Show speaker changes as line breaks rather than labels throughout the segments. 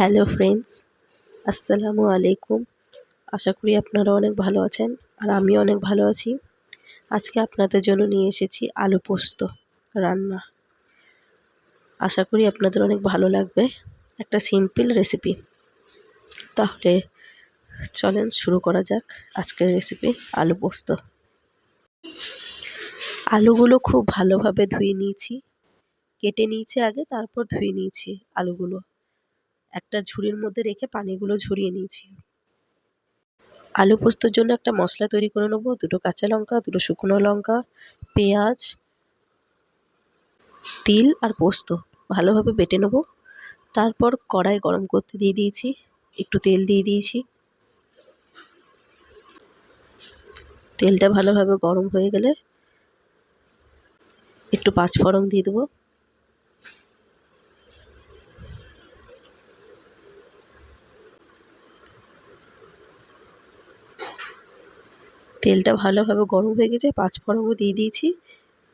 Hello friends, আসসালামু আলাইকুম। আশা করি আপনারা অনেক ভালো আছেন আর আমিও অনেক ভালো আছি। আজকে আপনাদের জন্য নিয়ে এসেছি আলু পোস্ত রান্না। আশা করি আপনাদের অনেক ভালো লাগবে। একটা সিম্পল রেসিপি। তাহলে চলেন শুরু করা যাক আজকের রেসিপি আলু পোস্ত। আলুগুলো খুব ভালোভাবে ধুয়ে নিয়েছি, কেটে নিয়েছি আগে, তারপর ধুয়ে নিয়েছি আলুগুলো। একটা ঝুড়ির মধ্যে রেখে পানিগুলো ঝরিয়ে নিয়েছি। আলু পোস্তর জন্য একটা মশলা তৈরি করে নেবো। 2টো কাঁচা লঙ্কা, 2টো শুকনো লঙ্কা, পেঁয়াজ, তিল আর পোস্ত ভালোভাবে বেটে নেবো। তারপর কড়াই গরম করতে দিয়ে দিয়েছি, একটু তেল দিয়ে দিয়েছি। তেলটা ভালোভাবে গরম হয়ে গেলে একটু পাঁচফোড়ন দিয়ে দেবো। তেলটা ভালোভাবে গরম হয়ে গেছে, পাঁচফোড়নও দিয়ে দিয়েছি।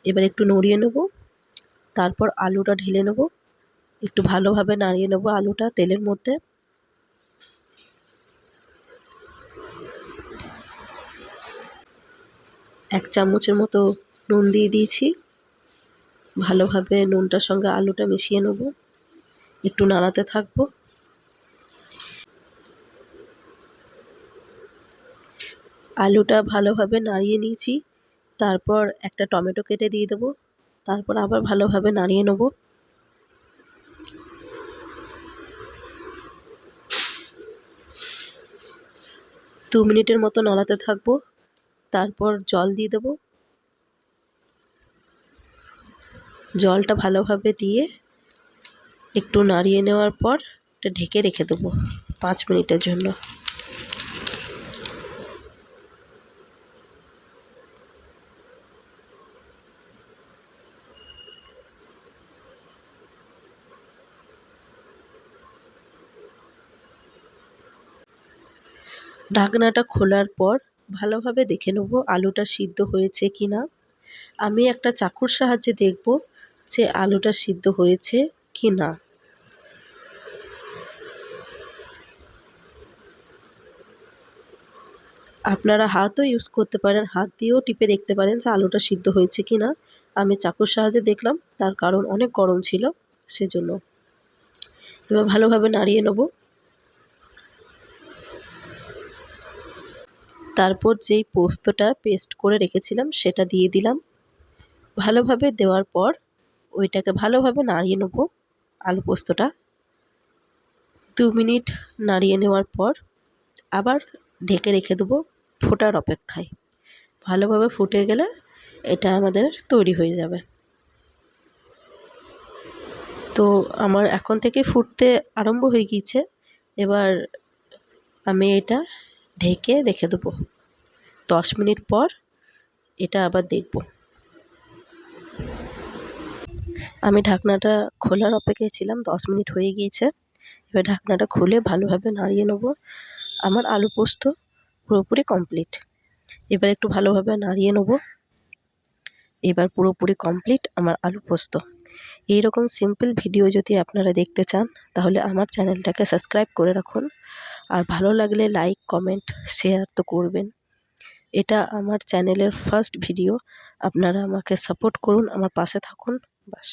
এবার একটু নড়িয়ে নেবো, তারপর আলুটা ঢেলে নেবো। একটু ভালোভাবে নাড়িয়ে নেবো আলুটা তেলের মধ্যে। এক চামচের মতো নুন দিয়ে দিয়েছি। ভালোভাবে নুনটার সঙ্গে আলুটা মিশিয়ে নেব, একটু নাড়াতে থাকবো। আলুটা ভালোভাবে নাড়িয়ে নিয়েছি, তারপর একটা টমেটো কেটে দিয়ে দেবো। তারপর আবার ভালোভাবে নাড়িয়ে নেব। দু মিনিটের মতো নাড়াতে থাকবো, তারপর জল দিয়ে দেবো। জলটা ভালোভাবে দিয়ে একটু নাড়িয়ে নেওয়ার পর এটা ঢেকে রেখে দেবো 5 মিনিটের জন্য। ঢাকনাটা খোলার পর ভালোভাবে দেখে নেব আলুটা সিদ্ধ হয়েছে কি না। আমি একটা চাকুর সাহায্যে দেখব যে আলুটা সিদ্ধ হয়েছে কি না। আপনারা হাতও ইউজ করতে পারেন, হাত দিয়েও টিপে দেখতে পারেন যে আলুটা সিদ্ধ হয়েছে কি না। আমি চাকুর সাহায্যে দেখলাম, তার কারণ অনেক গরম ছিল সেজন্য। এবার ভালোভাবে নাড়িয়ে নেব। তারপর যেই পোস্তটা পেস্ট করে রেখেছিলাম সেটা দিয়ে দিলাম। ভালোভাবে দেওয়ার পর ওইটাকে ভালোভাবে নাড়িয়ে নেব আলু পোস্তটা। 2 মিনিট নাড়িয়ে নেওয়ার পর আবার ঢেকে রেখে দেবো ফোটার অপেক্ষায়। ভালোভাবে ফুটে গেলে এটা আমাদের তৈরি হয়ে যাবে। তো আমার এখন থেকে ফুটতে আরম্ভ হয়ে গিয়েছে। এবার আমি এটা ঢেকে রেখে দেবো। 10 মিনিট পর এটা আবার দেখব। আমি ঢাকনাটা খোলার অপেক্ষায় ছিলাম, 10 মিনিট হয়ে গিয়েছে। এবার ঢাকনাটা খুলে ভালোভাবে নাড়িয়ে নেব। আমার আলু পোস্ত পুরোপুরি কমপ্লিট। এবার একটু ভালোভাবে নাড়িয়ে নেব। এবার পুরোপুরি কমপ্লিট আমার আলু পোস্ত। এইরকম সিম্পল ভিডিও যদি আপনারা দেখতে চান তাহলে আমার চ্যানেলটাকে সাবস্ক্রাইব করে রাখুন। আর ভালো লাগলে লাইক, কমেন্ট, শেয়ার তো করবেন। এটা আমার চ্যানেলের ফার্স্ট ভিডিও। আপনারা আমাকে সাপোর্ট করুন, আমার পাশে থাকুন। বাস।